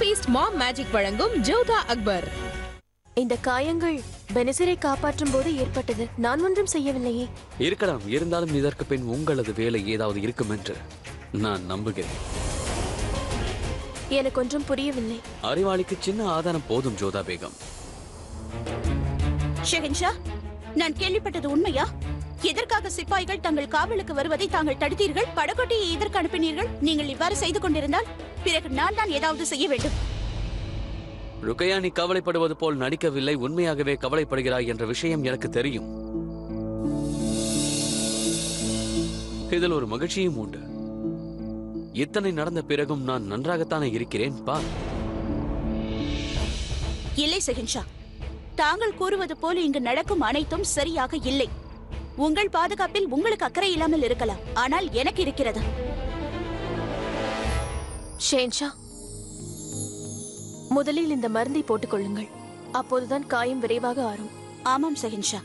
Feast மாம் magic வழங்கும் ஜோதா அக்பர். இந்த காயங்கள் பெனசிரை காப்பாற்றும் போது ஏற்பட்டது. நான் ஒன்றும் செய்யவில்லையே. இருக்கலாம், இருந்தாலும் இதற்கு பின் உங்களது வேலை ஏதாவது இருக்கும் என்று நான் நம்புகிறேன். எனக்கு ஒன்றும் புரியவில்லை. அறிவாளிக்கு சின்ன ஆதாரம் போதும் ஜோதா பேகம். ஷெஹன்ஷா, நான் கேள்விப்பட்டது உண்மையா? எதற்காக சிப்பாய்கள் தங்கள் காவலுக்கு வருவதை தாங்கள் தடுத்தீர்கள்? படகோட்டியை எதற்கு அனுப்பினீர்கள்? நீங்கள் இவ்வாறு செய்து கொண்டிருந்தால் பிறகு நான் தான் ஏதாவது செய்ய வேண்டும். ருக்கையா, நீ கவலைப்படுவது போல் நடிக்கவில்லை. உண்மையாகவே கவலைப்படுகிறாய் என்ற விஷயம் எனக்கு தெரியும். இதில் ஒரு மகிழ்ச்சியும் உண்டு. இத்தனை நடந்த பிறகும் நான் நன்றாகத்தானே இருக்கிறேன். பா. இல்லை ஷெஹன்ஷா, தாங்கள் கூறுவது போல இங்கு நடக்கும் அனைத்தும் சரியாக இல்லை. உங்கள் பாதுகாப்பில் உங்களுக்கு அக்கறை இல்லாமல் இருக்கலாம், ஆனால் எனக்கு இருக்கிறது. ஷெஹன்ஷா, முதலில் இந்த மருந்தை போட்டுக் கொள்ளுங்கள். அப்போதுதான் காயம் விரைவாக ஆறும். ஆமாம் ஷெஹன்ஷா,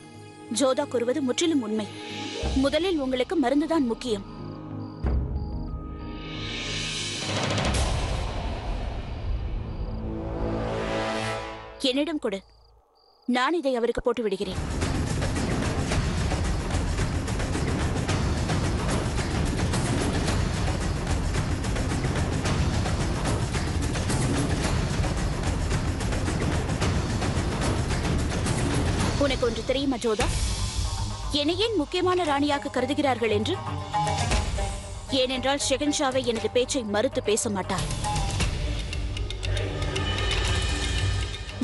ஜோதா கூறுவது முற்றிலும் உண்மை. முதலில் உங்களுக்கு மருந்துதான் முக்கியம். என்னிடம் கொடு, நான் இதை அவருக்கு போட்டு விடுகிறேன். உனக்கு ஒன்று தெரியுமா ஜோதா, என்னை ஏன் முக்கியமான ராணியாக கருதுகிறார்கள் என்று? ஏனென்றால் ஷெஹன்ஷாவை எனது பேச்சை மறுத்து பேச மாட்டார்.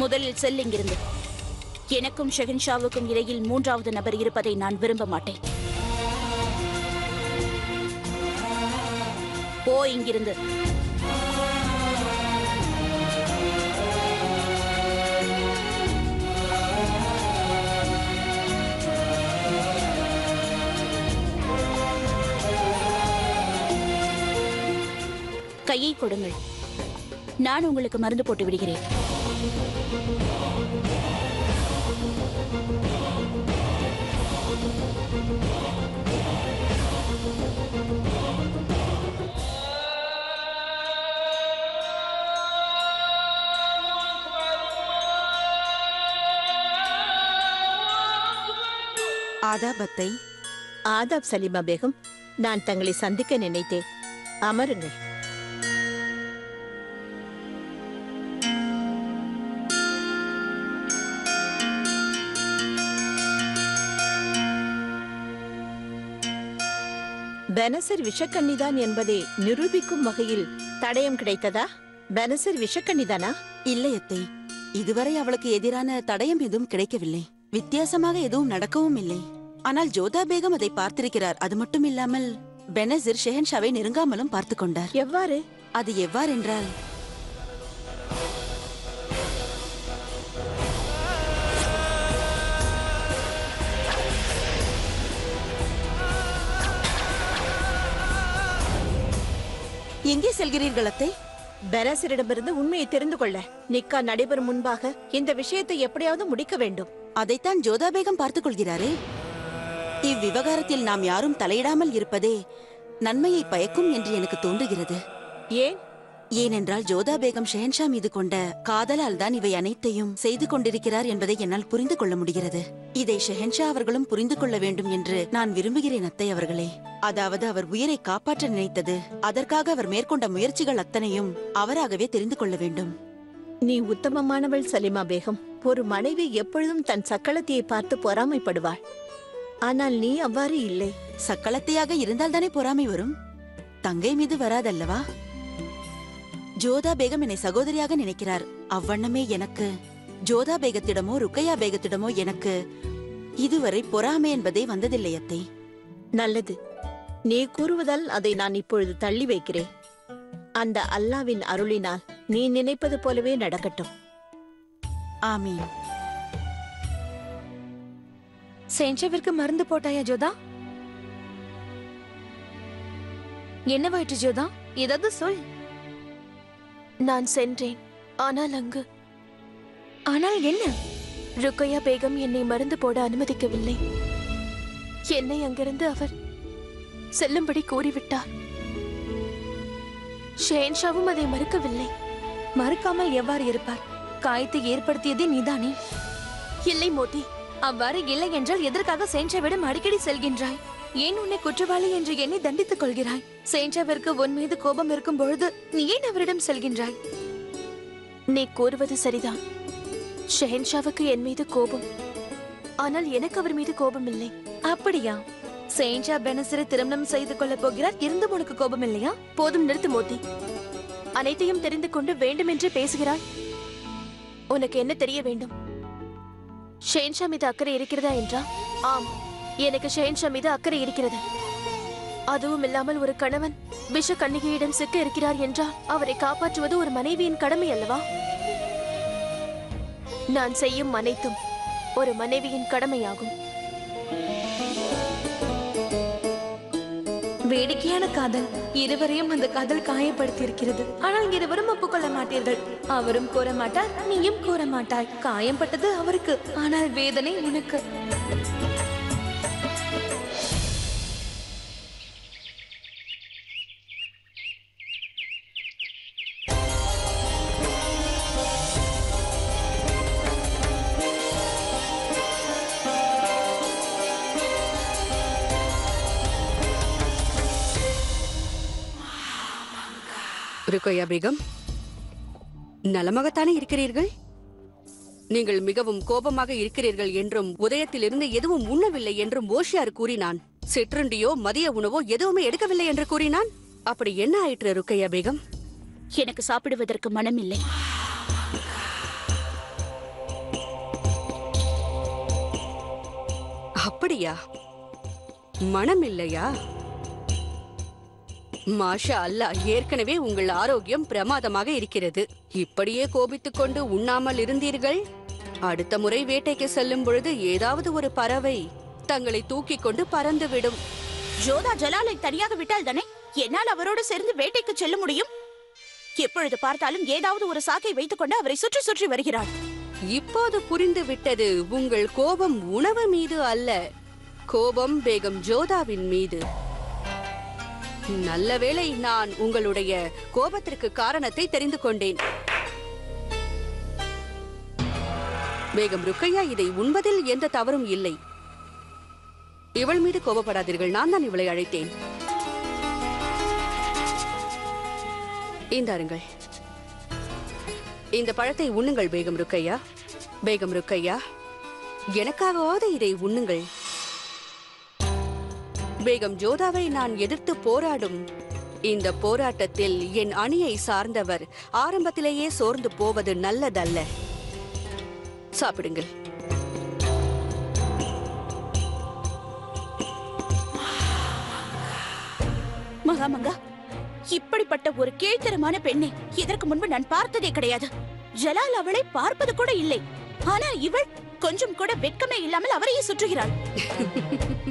முதலில் செல் இங்கிருந்து. எனக்கும் ஷெஹன்ஷாவுக்கும் இடையில் மூன்றாவது நபர் இருப்பதை நான் விரும்ப மாட்டேன். போ இங்கிருந்து. கையை கொடுங்கள், நான் உங்களுக்கு மருந்து போட்டு விடுகிறேன். ஆதாப் அத்தை. ஆதாப் சலீமா பேகம், நான் தங்களை சந்திக்க நினைத்தேன். அமருங்கள். பெனசர் விஷக்கண்ணிதான் என்பதை நிரூபிக்கும் வகையில் தடயம் கிடைத்ததா? பெனசர் விஷக்கண்ணிதானா? இல்லை அத்தை, இதுவரை அவளுக்கு எதிரான தடயம் எதுவும் கிடைக்கவில்லை. வித்தியாசமாக எதுவும் நடக்கவும் இல்லை. ஆனால் ஜோதா பேகம் அதை பார்த்திருக்கிறார். அது மட்டும் இல்லாமல் பெனசிர் ஷெஹன்ஷாவை நெருங்காமலும் பார்த்து கொண்டார். எவ்வாறு? அது எவ்வாறென்றால், எங்கே செல்கிறீர்கள் அத்தை? பெனசரிடமிருந்து உண்மையை தெரிந்து கொள்ள. நிக்கா நடைபெறும் முன்பாக இந்த விஷயத்தை எப்படியாவது முடிக்க வேண்டும். அதைத்தான் ஜோதா பேகம் பார்த்துக் கொள்கிறாரே. இவ்விவகாரத்தில் நாம் யாரும் தலையிடாமல் இருப்பதே நன்மையை பயக்கும் என்று எனக்கு தோன்றுகிறது. ஏன்? ஏனென்றால் ஜோதா பேகம் ஷெஹன்ஷா மீது கொண்ட காதலால் தான் இவை அனைத்தையும் செய்து கொண்டிருக்கிறார் என்பதை என்னால் புரிந்து கொள்ள முடிகிறது. இதை ஷெஹன்ஷா அவர்களும் புரிந்து கொள்ள வேண்டும் என்று நான் விரும்புகிறேன் அத்தை அவர்களே. அதாவது அவர் உயிரை காப்பாற்ற நினைத்தது, அதற்காக அவர் மேற்கொண்ட முயற்சிகள் அத்தனையும் அவராகவே தெரிந்து கொள்ள வேண்டும். நீ உத்தமமானவள் சலீமா பேகம். ஒரு மனைவி எப்பொழுதும் தன் சக்களத்தையை பார்த்து பொறாமைப்படுவாள். ஆனால் நீ அவ்வாறு இல்லை. சக்களத்தையாக இருந்தால் தானே பொறாமை வரும், தங்கை மீது வராதல்லவா? ஜோதா பேகம் என்னை சகோதரியாக நினைக்கிறார். அவ்வண்ணமே எனக்கு ஜோதா பேகத்திடமோ ருக்கையா பேகத்திடமோ எனக்கு இதுவரை பொறாமை என்பதே வந்ததில்லை அத்தை. நல்லது, நீ கூறுவதால் அதை நான் இப்பொழுது தள்ளி வைக்கிறேன். அந்த அல்லாவின் அருளினால் நீ நினைப்பது போலவே நடக்கட்டும். ஆமீன். செஞ்சவிற்கு மருந்து போட்டாயா ஜோதா? என்னவாயிற்று ஜோதா? ஏதாவது சொல். நான் சென்றேன், ஆனால் அங்கு. ஆனால் என்ன? ருக்கையா பேகம் என்னை மருந்து போட அனுமதிக்கவில்லை. என்னை அங்கிருந்து அவர் செல்லும்படி கூறிவிட்டார். ஷெஹன்ஷாவும் அதை மறுக்கவில்லை. மறுக்காமல் எவ்வாறு இருப்பார்? காயத்தை ஏற்படுத்தியதே நீதானே? இல்லை மோதி, அவ்வாறு இல்லை என்றால் எதற்காக சேஞ்சாவிடம் அடிக்கடி செல்கின்றாய்? ஏன் உன்னை குற்றவாளி என்று என்னை தண்டித்துக் கொள்கிறாய்? சேஞ்சாவிற்கு உன் மீது கோபம் இருக்கும் பொழுது நீ ஏன் அவரிடம் செல்கின்றாய்? நீ கூறுவது சரிதான். ஷெஹன்ஷாவுக்கு என் மீது கோபம், ஆனால் எனக்கு அவர் மீது கோபம் இல்லை. அப்படியா? சேஞ்சா பெனசிரை திருமணம் செய்து கொள்ளப் போகிறார், இருந்தும் உனக்கு கோபம் இல்லையா? போதும், நிறுத்து மோதி. அனைத்தையும் தெரிந்து கொண்டு வேண்டுமென்றே பேசுகிறாய். உனக்கு என்ன தெரிய வேண்டும்? ஷெஹன்ஷா மீது அக்கறை இருக்கிறதா என்றா? ஆம், எனக்கு ஷெஹன்ஷா மீது அக்கறை இருக்கிறது. அதுவும் இல்லாமல் ஒரு கணவன் விஷ கன்னிகையிடம் சிக்க இருக்கிறார் என்றால் அவரை காப்பாற்றுவது ஒரு மனைவியின் கடமை அல்லவா? நான் செய்யும் அனைத்தும் ஒரு மனைவியின் கடமையாகும். வேடிக்கையான காதல். இருவரையும் அந்த காதல் காயப்படுத்தி இருக்கிறது. ஆனால் இருவரும் ஒப்புக்கொள்ள மாட்டீர்கள். அவரும் கூற மாட்டார், நீயும் கூற மாட்டாய். காயம்பட்டது அவருக்கு, ஆனால் வேதனை உனக்கு. ருக்கையா பேகம், நலமாகத்தானே இருக்கிறீர்கள்? நீங்கள் மிகவும் கோபமாக இருக்கிறீர்கள் என்றும் உதயத்திலிருந்து எதுவும் உண்ணவில்லை என்றும் ஓஷியார் கூறினான். சிற்றுண்டியோ மதிய உணவோ எதுவுமே எடுக்கவில்லை என்று கூறினான். அப்படி என்ன ஆயிற்று ருக்கையா பேகம்? எனக்கு சாப்பிடுவதற்கு மனம் இல்லை. அப்படியா? மனம் இல்லையா? மாஷா அல்லாஹ், ஏற்கனவே உங்கள் ஆரோக்கியம் பிரமாதமாக இருக்கிறது. இப்படியே கோபித்துக் கொண்டு உண்ணாமல் இருந்தீர்கள், அடுத்த முறை வேட்டைக்கு செல்லும் பொழுது ஏதாவது ஒரு பறவை தங்களை தூக்கிக் கொண்டு பறந்துவிடும். ஜோதா ஜலாலை தனியாக விட்டால் தானே என்னால் அவரோடு சேர்ந்து வேட்டைக்கு செல்ல முடியும். எப்பொழுது பார்த்தாலும் ஏதாவது ஒரு சாக்கை வைத்துக் கொண்டு அவரை சுற்றி சுற்றி வருகிறாள். இப்போது புரிந்து விட்டது. உங்கள் கோபம் உணவு மீது அல்ல, கோபம் பேகம் ஜோதாவின் மீது. நல்ல வேளை நான் உங்களுடைய கோபத்திற்கு காரணத்தை தெரிந்து கொண்டேன். பேகம் ருக்கையா, இதை உண்பதில் எந்த தவறும் இல்லை. இவள் மீது கோபப்படாதீர்கள், நான் தான் இவளை அழைத்தேன். இந்தாருங்கள், இந்த பழத்தை உண்ணுங்கள் பேகம் ருக்கையா. பேகம் ருக்கையா, எனக்காகவாவது இதை உண்ணுங்கள். பேகம் ஜோதாவை நான் எதிர்த்து போராடும் இந்த போராட்டத்தில் என் அணியை சார்ந்தவர் ஆரம்பத்திலேயே சோர்ந்து போவது நல்லதல்ல. சாப்பிடுங்கள். மகாமங்கா, இப்படிப்பட்ட ஒரு கீழ்த்தரமான பெண்ணை இதற்கு முன்பு நான் பார்த்ததே கிடையாது. ஜலால் அவளை பார்ப்பது கூட இல்லை. ஆனா இவள் கொஞ்சம் கூட வெட்கமே இல்லாமல் அவரையே சுற்றுகிறாள்.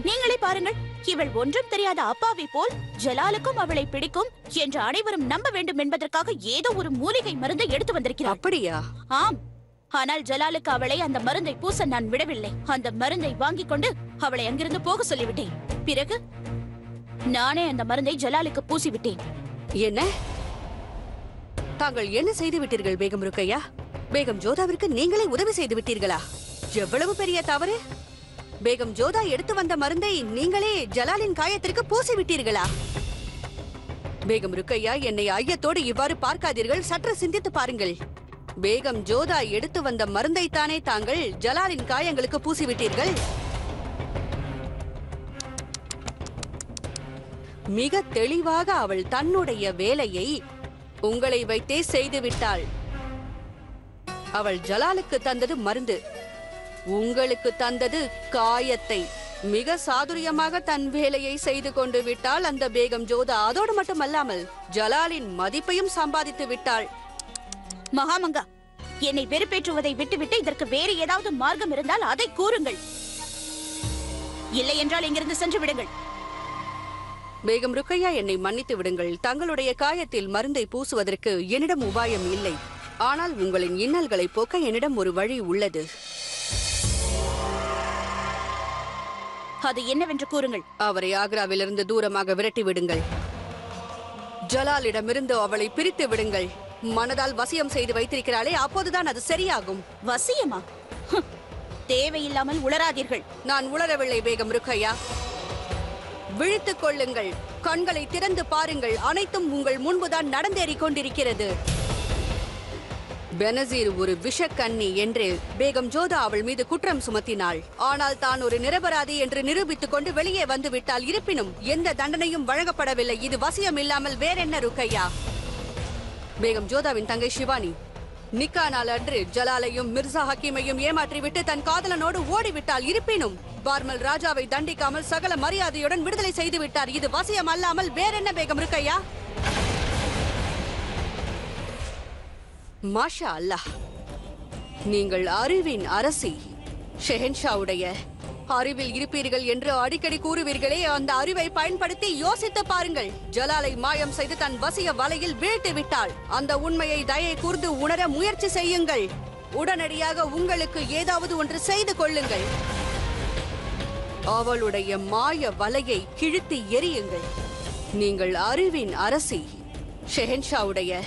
நீங்களே பாருங்கள், இவள் ஒன்றும் தெரியாத அப்பாவை போல் ஜலாலுக்கும் அவளை பிடிக்கும் என்று அனைவரும் நம்ப வேண்டும் என்பதற்காக ஏதோ ஒரு மூலிகை மருந்தை எடுத்து வந்திருக்கிறாள். அப்படியா? ஆம், ஆனால் ஜலாலுக்கு அவளை அந்த மருந்தை பூச நான் விடவில்லை. அந்த மருந்தை வாங்கிக் கொண்டு அவளை அங்கிருந்து போக சொல்லிவிட்டேன். பிறகு நானே அந்த மருந்தை ஜலாலுக்கு பூசிவிட்டேன். என்ன? தாங்கள் என்ன செய்து விட்டீர்கள் பேகம் ருக்கையா? பேகம் ஜோதாவிற்கு நீங்களே உதவி செய்து விட்டீர்களா? எவ்வளவு பெரிய தவறு! பேகம் ஜோதா எடுத்து வந்த மருந்தை நீங்களே ஜலாலின் காயத்திற்கு பூசி விட்டீர்களா? பேகம் ருக்கையா, என்னை ஐயத்தோடு இவ்வாறு பார்க்காதீர்கள், சற்று சிந்தித்து பாருங்கள். பேகம் ஜோதா எடுத்து வந்த மருந்தை தானே தாங்கள் ஜலாலின் காயங்களுக்கு பூசிவிட்டீர்கள். மிக தெளிவாக அவள் தன்னுடைய வேலையை உங்களை வைத்தே செய்துவிட்டாள். அவள் ஜலாலுக்கு தந்தது மருந்து, உங்களுக்கு தந்தது காயத்தை. மிக சாதுரியமாக தன் வேலையை செய்து கொண்டு விட்டாள் அந்த பேகம் ஜோதா. அதோடு மட்டுமல்லாமல் ஜலாலின் மதிப்பையும் சம்பாதித்து விட்டாள். மகாமங்கா, என்னை வெறுப்பேற்றுவதை விட்டுவிட்டு இதற்கு வேறு ஏதாவது மார்க்கம் இருந்தால் அதை கூறுங்கள். இல்லை என்றால் இங்கிருந்து சென்று விடுங்கள். பேகம் ருக்கையா, என்னை மன்னித்து விடுங்கள். தங்களுடைய காயத்தில் மருந்தை பூசுவதற்கு என்னிடம் உபாயம் இல்லை. ஆனால் உங்களின் இன்னல்களை போக்க என்னிடம் ஒரு வழி உள்ளது. அது என்னவென்று கூறுங்கள். அவரை ஆக்ராவிலிருந்து தூரமாக விரட்டி விடுங்கள். ஜலாலிடமிருந்து அவளை பிரித்து விடுங்கள். மனதால் வசியம் செய்து வைத்திருக்கிறாளே, அப்போதுதான் அது சரியாகும். வசியமா? ஹம், தேவையில்லாமல் உளராதீர்கள். நான் உளரவில்லை பேகம் ருக்கையா. விழித்துக் கொள்ளுங்கள், கண்களை திறந்து பாருங்கள், அனைத்தும் உங்கள் முன்புதான் நடந்தேறிக் கொண்டிருக்கிறது. பெனசீர் ஒரு விஷக்கண்ணி என்று பேகம் ஜோதா அவள் மீது குற்றம் சுமத்தினாள். ஆனால் தான் ஒரு நிரபராதி என்று நிரூபித்துக் கொண்டு வெளியே வந்து விட்டால். இருப்பினும் எந்த தண்டனையும் வழங்கப்படவில்லை. இது வசியம் இல்லாமல் வேறென்ன ருக்கையா? பேகம் ஜோதாவின் தங்கை சிவானி நிக்கா நாள் அன்று ஜலாலையும் மிர்சா ஹக்கீமையும் ஏமாற்றிவிட்டு தன் காதலனோடு ஓடிவிட்டால். இருப்பினும் பார்மல் ராஜாவை தண்டிக்காமல் சகல மரியாதையுடன் விடுதலை செய்து விட்டார். இது வசியம் அல்லாமல் வேறென்ன பேகம் ருக்கையா? மாஷா அல்லாஹ், நீங்கள் அறிவின் அரசி. ஷெஹன்ஷாவுடைய அறிவில் இருப்பீர்கள் என்று அடிக்கடி கூறுவீர்களே, அந்த அறிவை பயன்படுத்தி யோசித்து பாருங்கள். ஜலாலை மாயம் செய்து தன் வசிய வலையில் வீழ்த்து விட்டாள். அந்த உண்மையை தயை கூர்ந்து உணர முயற்சி செய்யுங்கள். உடனடியாக உங்களுக்கு ஏதாவது ஒன்று செய்து கொள்ளுங்கள். அவளுடைய மாய வலையை கிழித்து எறியுங்கள். நீங்கள் அறிவின் அரசி. ஷெஹன்ஷாவுடைய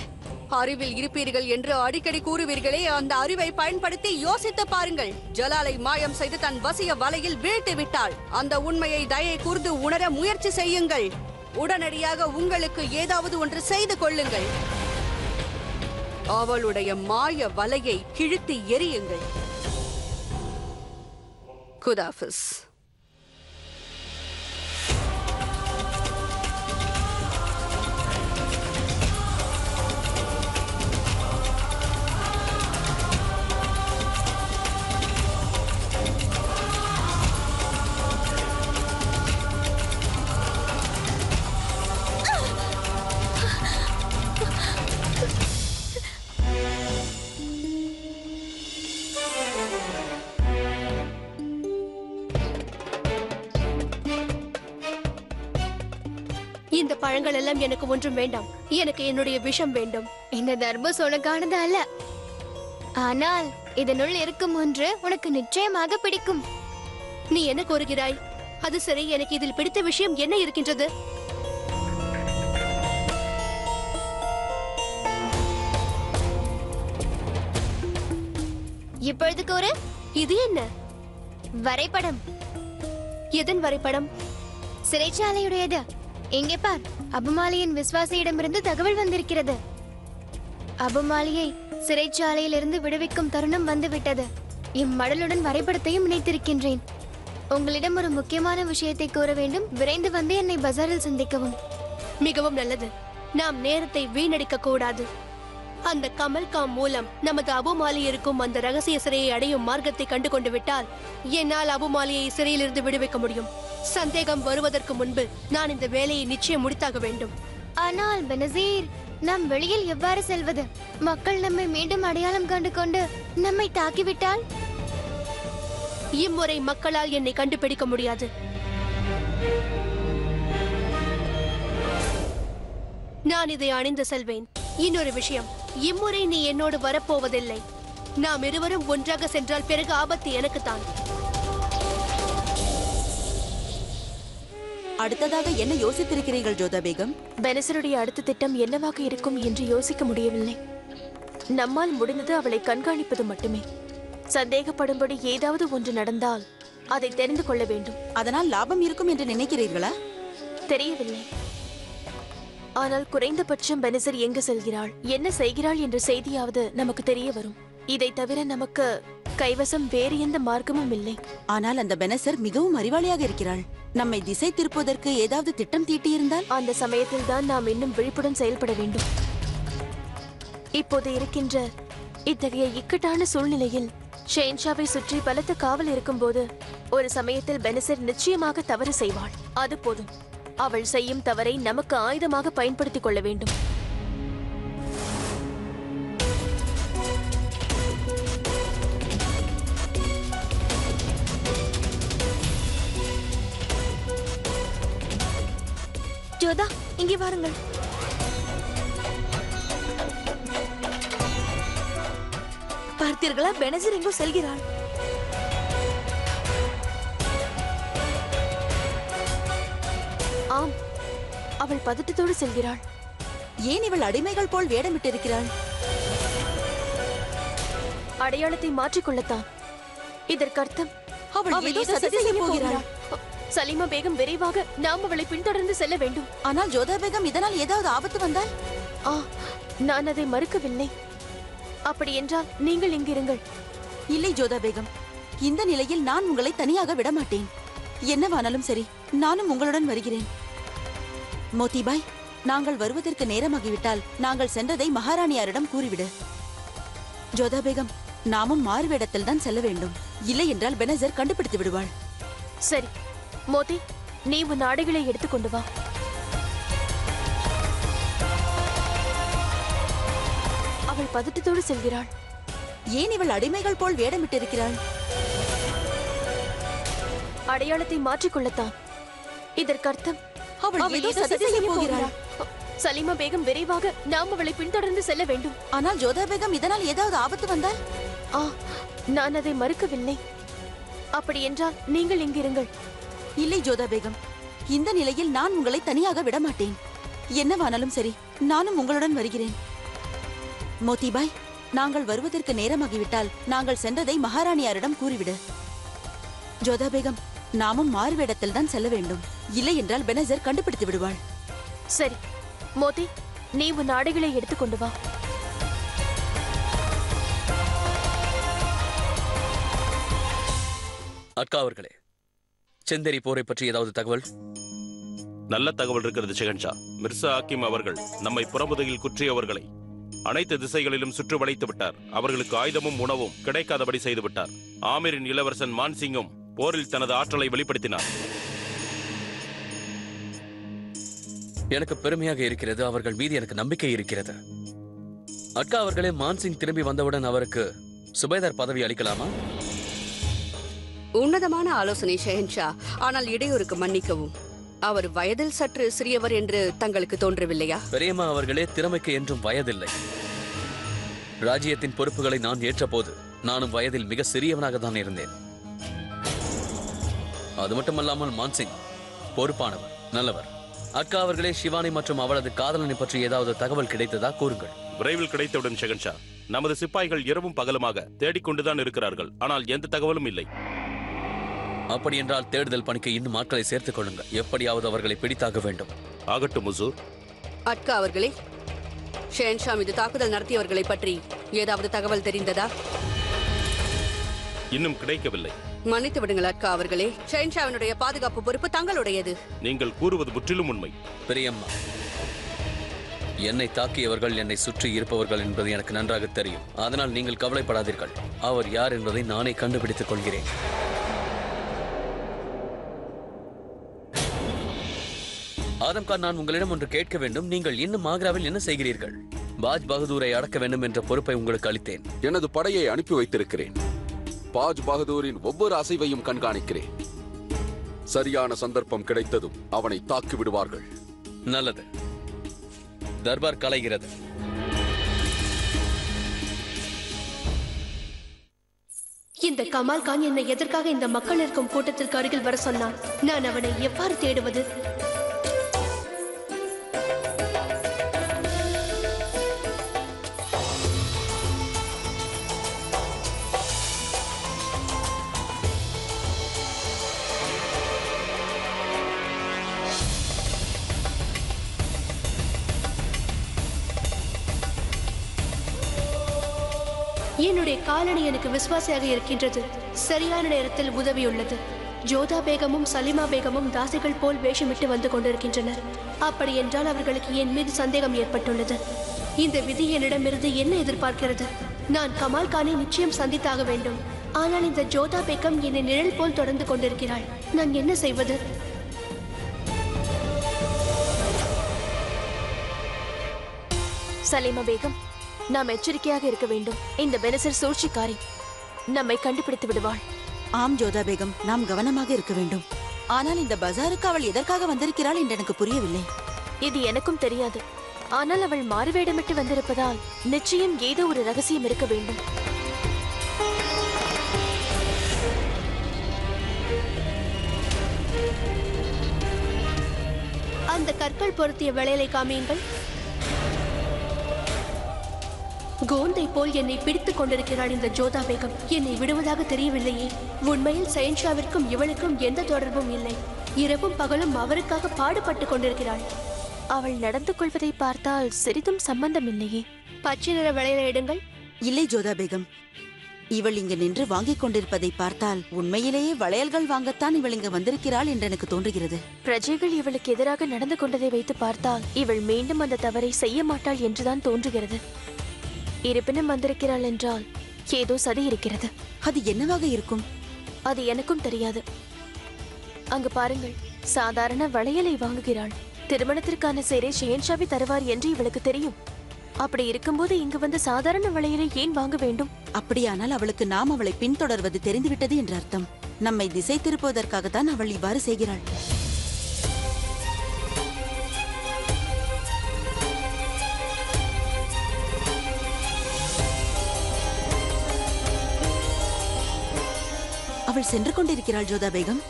அறிவில் இருப்பீர்கள் என்று அடிக்கடி கூறுவீர்களே, அந்த அறிவை பயன்படுத்தி யோசித்து பாருங்கள். ஜலாலை மாயம் செய்து தன் வசிய வலையில் வீழ்த்து விட்டாள். அந்த உண்மையை தயை கூர்ந்து உணர முயற்சி செய்யுங்கள். உடனடியாக உங்களுக்கு ஏதாவது ஒன்று செய்து கொள்ளுங்கள். அவளுடைய மாய வலையை கிழித்து எறியுங்கள். குதாஃபிஸ். இந்த பழங்கள் எல்லாம் எனக்கு ஒன்றும் வேண்டாம். எனக்கு என்னுடைய விஷம் வேண்டும். இந்த தர்பூஸ் உனக்கானது அல்ல, ஆனால் இதனுள் இருக்கும் ஒன்று உனக்கு நிச்சயமாக பிடிக்கும். நீ என்ன கோருகிறாய்? அது சரி, எனக்கு இதில் பிடித்த விஷயம் என்ன இருக்கின்றது? இப்பொழுது கூறு. இது என்ன வரைபடம். எதன் வரைபடம்? சிறைச்சாலையுடையது. இங்கே பார், அபுமாலியின் விசுவாசியிடமிருந்து தகவல் வந்திருக்கிறது. அபுமாலியை சிறைச்சாலையிலிருந்து விடுவிக்கும் தருணம் வந்துவிட்டது. இம்மடலுடன் வரைபடத்தையும் இணைத்திருக்கின்றேன். உங்களிடம் ஒரு முக்கியமான விஷயத்தை கூற வேண்டும். விரைந்து வந்து என்னை பஜாரில் சந்திக்கவும். மிகவும் நல்லது. நாம் நேரத்தை வீணடிக்க கூடாது. அந்த கமல்காம் மூலம் நமது அபுமாலி இருக்கும் அந்த ரகசிய சிறையை அடையும் மார்க்கத்தை கண்டு கொண்டு விட்டால் என்னால் அபுமாலியை சிறையிலிருந்து விடுவிக்க முடியும். சந்தேகம் வருவதற்கு முன்பு நான் இந்த வேலையை நிச்சயம் முடித்தாக வேண்டும். ஆனால் பெனசீர், நாம் வெளியில் எவ்வாறு செல்வது? மக்கள் நம்மை மீண்டும் அடையாளம் கண்டு கொண்டு நம்மை தாக்கிவிட்டால்? இம்முறை மக்களால் என்னை கண்டுபிடிக்க முடியாது. நான் இதை அணிந்து செல்வேன். இன்னொரு விஷயம், இம்முறை நீ என்னோடு வரப்போவதில்லை. நாம் இருவரும் ஒன்றாக சென்றால் பிறகு ஆபத்து எனக்குத்தான். அடுத்ததாக என்ன யோசித்திருக்கிறீர்கள் ஜோதா பேகம்? பெனசருடைய அடுத்த திட்டம் என்னவாக இருக்கும் என்று யோசிக்க முடியவில்லை. நம்மால் முடிந்தது அவளை கண்காணிப்பது மட்டுமே. சந்தேகப்படும்படி ஏதாவது ஒன்று நடந்தால் அதை தெரிந்து கொள்ள வேண்டும். அதனால் லாபம் இருக்கும் என்று நினைக்கிறீர்களா? தெரியவில்லை. ஆனால் குறைந்தபட்சம் பெனசர் எங்கு செல்கிறாள், என்ன செய்கிறாள் என்ற செய்தியாவது நமக்கு தெரிய வரும். இதை தவிர நமக்கு கைவசம் வேறு எந்த மார்க்கமும் இல்லை. ஆனால் அந்த பெனசர் மிகவும் அறிவாளியாக இருக்கிறாள். நம்மை திசை திருப்புவதற்கு ஏதாவது திட்டம் தீட்டியிருந்தால்? அந்த சமயத்தில் தான் நாம் இன்னும் விழிப்புடன் செயல்பட வேண்டும். இப்போது இருக்கின்ற இத்தகைய இக்கட்டான சூழ்நிலையில் ஷெஹன்ஷாவை சுற்றி பலத்த காவல் இருக்கும்போது ஒரு சமயத்தில் பெனசர் நிச்சயமாக தவறு செய்வாள். அது போதும். அவள் செய்யும் தவறை நமக்கு ஆயுதமாக பயன்படுத்திக் கொள்ள வேண்டும். ஜோதா, இங்கே வாருங்கள். பார்த்தீர்களா, பெனசர் எங்கோ செல்கிறாள். ஆம், அவள் பதட்டத்தோடு செல்கிறாள். ஏன் இவள் அடிமைகள் போல் வேடமிட்டிருக்கிறாள்? அடையாளத்தை மாற்றிக்கொள்ளத்தான். இதற்கு அர்த்தம் அவள் ஏதோ சதி செய்ய போகிறாள். சலீமா பேகம் விரைவாக நாம் அவளை பின்தொடர்ந்து செல்ல வேண்டும். ஆனால் ஜோதா பேகம் இதனால் ஏதாவது ஆபத்து வந்தால்? ஆ, நான் அதை மறுக்கவில்லை. அப்படி என்றால் நீங்கள் இங்கிருங்கள். இல்லை ஜோதா பேகம், இந்த நிலையில் நான் உங்களை தனியாக விட மாட்டேன். என்னவானாலும் சரி, நானும் உங்களுடன் வருகிறேன். மோதிபாய், நாங்கள் வருவதற்கு நேரமாகிவிட்டால் நாங்கள் சென்றதை மகாராணியாரிடம் கூறிவிடு. ஜோதா பேகம், நாமும் மாறுவேடத்தில் தான் செல்ல வேண்டும். இல்லை என்றால் பெனசர் கண்டுபிடித்து விடுவாள். சரி மோதி, நீ உன் ஆடைகளை எடுத்துக்கொண்டு வா. அவள் பதட்டத்தோடு செல்கிறாள். ஏன் இவள் அடிமைகள் போல் வேடமிட்டிருக்கிறாள்? அடையாளத்தை மாற்றிக்கொள்ளத்தான். இதற்கு அர்த்தம் அவள் ஏதோ சதி செய்ய போகிறாள். சலீமா பேகம் விரைவாக நாம் அவளை பின்தொடர்ந்து செல்ல வேண்டும். ஆனால் ஜோதா பேகம் இதனால் ஏதாவது ஆபத்து வந்தால்? ஆ, நான் அதை மறுக்கவில்லை. அப்படி என்றால் நீங்கள் இங்கிருங்கள். இல்லை ஜோதா பேகம், இந்த நிலையில் நான் உங்களை தனியாக விட மாட்டேன். என்னவானாலும் சரி, நானும் உங்களுடன் வருகிறேன். மோதிபாய், நாங்கள் வருவதற்கு நேரமாகிவிட்டால் நாங்கள் சென்றதை மகாராணியாரிடம் கூறிவிடு. ஜோதா பேகம், நாமும் மாறுவேடத்தில் தான் செல்ல வேண்டும். இல்லை என்றால் பெனசர் கண்டுபிடித்து விடுவாள். சரி மோதி, நீ உன் ஆடைகளை எடுத்துக்கொண்டு வா. அக்கா அவர்களே, செந்தேரி போரை பற்றி ஏதாவது தகவல்? நல்ல தகவல் இருக்கிறது ஷெஹன்ஷா. மிர்சா ஹக்கீம் அவர்கள் நம்மை புறமுதுகில் குற்றியவர்களை அனைத்து திசைகளிலும் சுற்றி வளைத்து விட்டார். அவர்களுக்கு ஆயுதமும் உணவும் கிடைக்காதபடி செய்து விட்டார். ஆமீரின் இளவரசன் மான்சிங்கும் போரில் தனது ஆற்றலை வெளிப்படுத்தினார். எனக்கு பெருமையாக இருக்கிறது. அவர்கள் மீது எனக்கு நம்பிக்கை இருக்கிறது. அக்கா அவர்களே, மான்சிங் திரும்பி வந்தவுடன் அவருக்கு சுபேதார் பதவி அளிக்கலாமா? உன்னதமான ஆலோசனை ஷெஹன்ஷா. ஆனால் இடையூறுக்கு மன்னிக்கவும். அவர் வயதில் சற்று சிறியவர் என்று தங்களுக்கு தோன்றவில்லையா? பெரியம்மா அவர்களே, திறமைக்கு என்றும் வயதில்லை. ராஜ்யத்தின் பொறுப்புகளை நான் ஏற்றபோது நானும் வயதில் மிக சிறியவனாக தான் இருந்தேன். அது மட்டுமல்லாமல் மான்சிங் பொறுப்பானவர், நல்லவர். அக்கா அவர்களே, சிவானி மற்றும் அவளது காதலனை பற்றி ஏதாவது தகவல் கிடைத்ததா? கூறுங்கள். விரைவில் கிடைத்தவுடன் ஷெஹன்ஷா. நமது சிப்பாய்கள் இரவும் பகலுமாக தேடிக்கொண்டுதான் இருக்கிறார்கள். ஆனால் எந்த தகவலும் இல்லை. அப்படி என்றால் தேடுதல் பணிக்கு இன்னும் ஆட்களை சேர்த்துக் கொள்ளுங்கள். எப்படியாவது அவர்களை பிடித்தாக வேண்டும். ஆகட்டும் முசூர். அட்கா அவர்களே, ஷெஹன்ஷா மீது தாக்குதல் நடத்தியவர்களை பற்றி ஏதாவது தகவல் தெரிந்ததா? இன்னும் கிடைக்கவில்லை. மன்னித்து விடுங்கள் அட்கா அவர்களே. ஷெஹன்ஷாவினுடைய பாதுகாப்பு பொறுப்பு தங்களுடையது. நீங்கள் கூறுவது முற்றிலும் உண்மை. பெரியம்மா, என்னை தாக்கியவர்கள் என்னை சுற்றி இருப்பவர்கள் என்பது எனக்கு நன்றாக தெரியும். அதனால் நீங்கள் கவலைப்படாதீர்கள். அவர் யார் என்பதை நானே கண்டுபிடித்துக் கொள்கிறேன். ஆதம்கான், நான் உங்களிடம் ஒன்று கேட்க வேண்டும். நீங்கள் இன்னும் ஆக்ராவில் என்ன செய்கிறீர்கள்? பாஜ் பகதூரை அடக்க வேண்டும் என்ற பொறுப்பை உங்களுக்கு அளித்தேன். எனது படையை அனுப்பி வைத்திருக்கிறேன். பாஜ் பகதூரின் ஒவ்வொரு அசைவையும் கண்காணிக்கிறேன். சரியான சந்தர்ப்பம் கிடைத்ததும் அவனை தாக்கி விடுவார்கள். நல்லது. தர்பார் கலைகிறது. இந்த கமால் கான் என்னை எதற்காக இந்த மக்கள் இருக்கும் கூட்டத்திற்கு அருகில் வர சொன்னான்? நான் அவனை எவ்வாறு தேடுவது? என்னுடைய காலணி எனக்கு விசுவாசியாக இருக்கின்றது. சரியான நேரத்தில் உதவியுள்ளது. ஜோதா பேகமும் சலிமா பேகமும் தாசிகள் போல் வேஷமிட்டு வந்து கொண்டிருக்கின்றனர். அப்படி என்றால் அவர்களுக்கு என் மீது சந்தேகம் ஏற்பட்டுள்ளது. இந்த விதி என்னிடமிருந்து என்ன எதிர்பார்க்கிறது? நான் கமால் கானை நிச்சயம் சந்தித்தாக வேண்டும். ஆனால் இந்த ஜோதா பேகம் என்னை நிழல் போல் தொடர்ந்து கொண்டிருக்கிறாள். நான் என்ன செய்வது? சலீமா பேகம், நாம் எச்சரிக்கையாக இருக்க வேண்டும். இந்த பெனசர் சூழ்ச்சிக்காரி நம்மை கண்டுபிடித்து விடுவாள். ஆம் ஜோதா பேகம், நாம் கவனமாக இருக்க வேண்டும். ஆனால் இந்த பஜாருக்கு அவள் எதற்காக வந்திருக்கிறாள் என்று எனக்கு புரியவில்லை. இது எனக்கும் தெரியாது. ஆனால் அவள் மாறுவேடமிட்டு வந்திருப்பதால் நிச்சயம் ஏதோ ஒரு ரகசியம் இருக்க வேண்டும். அந்த கற்கள் பொருத்திய வேளையை காமியுங்கள். கோந்தை போல் என்னை பிடித்துக் கொண்டிருக்கிறாள் இந்த ஜோதா பேகம். என்னை விடுவதாக தெரியவில்லையே. உண்மையில் ஷெஹன்ஷாவிற்கும் இவளுக்கும் எந்த தொடர்பும் இல்லை. இரவும் பகலும் அவருக்காக பாடுபட்டு கொண்டிருக்கிறாள். அவள் நடந்து கொள்வதை பார்த்தால் சிறிதும் சம்பந்தம் இல்லையே. பச்சை நிற வளையலை எடுங்கள். இல்லை ஜோதா பேகம், இவள் இங்கு நின்று வாங்கிக் கொண்டிருப்பதை பார்த்தால் உண்மையிலேயே வளையல்கள் வாங்கத்தான் இவள் இங்கு வந்திருக்கிறாள் என்று எனக்கு தோன்றுகிறது. பிரஜைகள் இவளுக்கு எதிராக நடந்து கொண்டதை வைத்து பார்த்தால் இவள் மீண்டும் அந்த தவறை செய்ய மாட்டாள் என்றுதான் தோன்றுகிறது. இருப்பினும் வந்திருக்கிறாள் என்றால் ஏதோ சதி இருக்கிறது. அது என்னவாக இருக்கும்? அது எனக்கும் தெரியாது. அங்கு பாருங்கள், சாதாரண வளையலை வாங்குகிறாள். திருமணத்திற்கான சேரை ஷெஹன்ஷாவி தருவார் என்று இவளுக்கு தெரியும். அப்படி இருக்கும்போது இங்கு வந்து சாதாரண வளையலை ஏன் வாங்க வேண்டும்? அப்படியானால் அவளுக்கு நாம் அவளை பின்தொடர்வது தெரிந்துவிட்டது என்று அர்த்தம். நம்மை திசை திருப்புவதற்காகத்தான் அவள் இவ்வாறு செய்கிறாள். அவள் சென்று கொண்டிருக்கிறாள் ஜோதா பேகம்.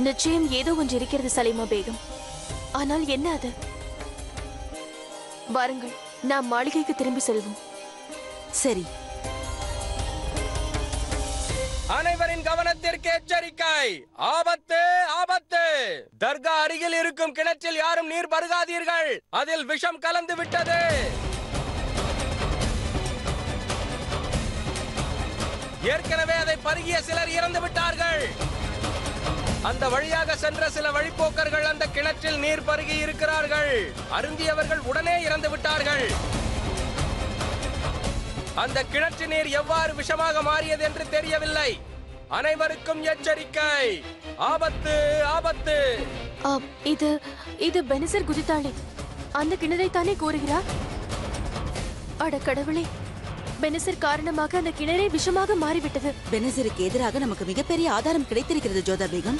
நிச்சயம் ஏதோ ஒன்று இருக்கிறது சலீமா பேகம். ஆனால் என்ன அது? வாருங்கள், நாம் மாளிகைக்கு திரும்பி செல்வோம். சரி. அனைவரின் கவனத்திற்கு எச்சரிக்கை. ஆபத்து, ஆபத்து! தர்கா அருகில் இருக்கும் கிணற்றில் யாரும் நீர் பருகாதீர்கள். அதில் விஷம் கலந்து விட்டது. ஏற்கனவே அதை பருகிய சிலர் இறந்து விட்டார்கள். அந்த வழியாக சென்ற சில வழிப்போக்கர்கள் அந்த கிணற்றில் நீர் பருகி இருக்கிறார்கள். அருந்தியவர்கள் உடனே இறந்து விட்டார்கள். அந்த கிணற்று நீர் எவ்வாறு விஷமாக மாறியது என்று தெரியவில்லை. அனைவருக்கும் எச்சரிக்கை. ஆபத்து, ஆபத்து! இது பெனிசர் குதித்தாளே, அந்த கிணறைத்தானே கூறுகிறார். அட கடவுளே, பெனிசர் காரணமாக அந்த கிணறே விஷமாக மாறிவிட்டது. பெனிசருக்கு எதிராக நமக்கு மிகப்பெரிய ஆதாரம் கிடைத்திருக்கிறது ஜோதா பேகம்.